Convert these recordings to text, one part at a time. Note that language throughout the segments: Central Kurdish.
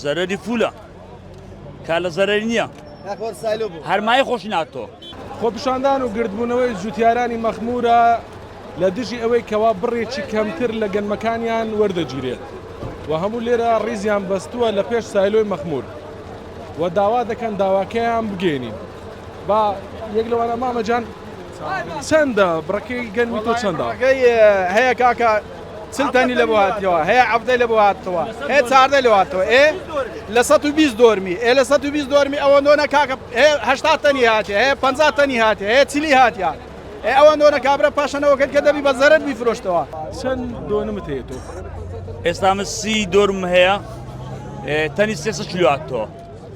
زەرەری فولە کا لە زەرەری نییە هەرمای خۆش ناتۆ. خۆپیشاندان و گردبوونەوەی جوتیارانی مەخمورە لە دژی ئەوەی کەوا بڕێکی کەمتر لە گەنمەکانیان وەردەگیرێت و هەموو لێرە ڕیزیان بەستووە لە پێش سایلۆی مەخمور و داوا دەکەن داواکەیان بگەێنین. با یەک لەوانە مامەجان چەندە بڕەکەی گەنمی تۆ چەندە؟ هەیە کاکە چلتەنی لە بۆ هاتیەوە هەیە عەفدەی لە بۆ هاتەوە هەیە چاردەی لە هاتەوە لە 120 دۆرمی لە 120 دۆرمی ئەوەندۆنە کاکە 80 تەنی هاتێ هەیە 50 تەنی هاتێ هەیە چلی هاتیان ئەوەندۆنە کابرا پاشانەوە کرد کە دەبی بە زەرەر بیفرۆشتەوە. چەند دۆنمت هەیە تۆ؟ ئێستا من 30 دۆرم هەیە تەنی 300 کیلۆ هاتەوە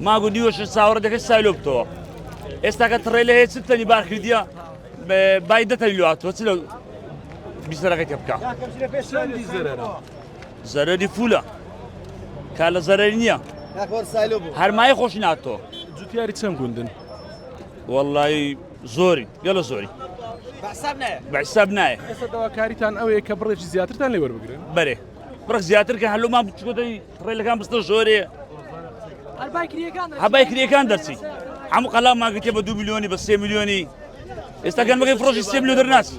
ماگو دیوەش چاوەڕە دەکەی سایلۆ بتەوە. ئێستا کە تڕێ لە هەیە چ تەنی بار کردیە بای 10 تەنی لۆ هاتەوە چ لە بیسەرەکەی تێ بکە. زەرەری فولە کا لە زەرەری نییە هەرمای خۆش ناتۆ. جوتیاری چەند گوندن؟ وەڵڵی زۆری گەلە زۆری بەحساب نایە. ئێستا داواکاریتان ئەوەیە کە بڕێکی زیاترتان لێ وەربگرن؟ بەرێ بڕێک زیاتر کە هەلومان بچکۆتەی ڕێلەکان بستە زۆرێ هەبای کریەکان دەرچی هەموو قەڵام ماگرتێ بە 2 میلیۆنی بە 3 میلیۆنی ئێستا گەنمەکەی فرۆشی 3 میلیۆن دەرناچی.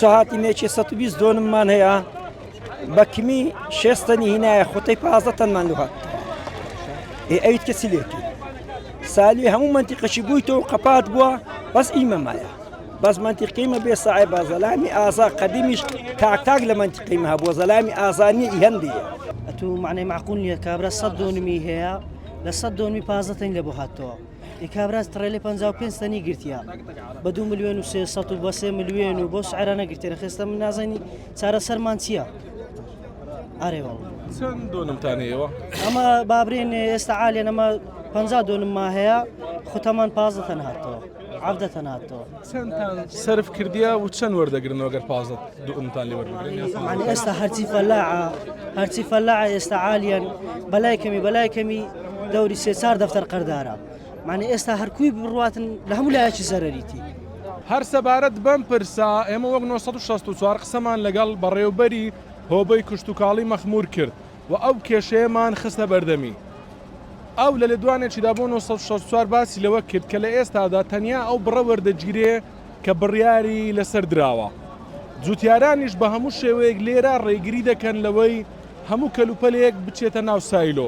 ساعتی مێکی 120 دۆنممان هەیە بە کمی 6 تەنی هینایە خۆتەی 15 تەنمان لە هات ئەویت کەسی لێکی سالی هەموو منتیقەشی بوویتەوە و قەپات بووە بەس ئیمەمایە بەس منتیقیمە بێ ساعی بە زەلامی ئازا قەدیمیش تاک لە منتیقیمە هەبووە زەلامی ئازانیە ئیهەندیە ئەتو معنی معقول نییە کابرا 100 دۆنمی هەیە لە 100 دۆنمی 15 تەنی لە بۆ هاتەوە کابراس تڕێ لێ 55 تەنی گرتیا بە 2 میلیۆن و 300 و بە 3 میلیۆن و بۆ سعرە نەگرتێنە خێستا من نازانی چارە سەرمان چییە؟ ئارێوە چەند دۆنمتان هەیەوە؟ ئەمە بابرێن ئێستا عالیان ئەمە 50 دۆنمما هەیە خوتەمان 15 تەن هاتەوە 17 تەن هاتەوە. چەندتان سرف کردیە و چەند وەردەگرنەوە گەر 15 دۆنمتان لێ وەربگرن؟ معنی ئێستا هەرچی فەلاعە ئێستا عالیان بەلای کەمی دەوری 3-4 دەفتەر قەردارە معنی ئێستا هەرکووی بڕواتن لە هەموو لایەکی زەرەریتی. هەر سەبارەت بەم پرسا ئێمە وەک 1964 قسەمان لەگەڵ بەڕێوەبەری هۆبەی کوشتتوکاڵی مەخمور کرد و ئەو کێشەیەمان خستە بەردەمی. ئەو لە لێدوانێکیدا بۆ 1964 باسی لەوە کرد کە لە ئێستادا تەنیا ئەو بڕە وەردەگیرێ کە بڕیاری لەسەر دراوە. جوتیارانیش بە هەموو شێوەیەک لێرە ڕێگری دەکەن لەوەی هەموو کەلوپەلێک بچێتە ناو سایلۆ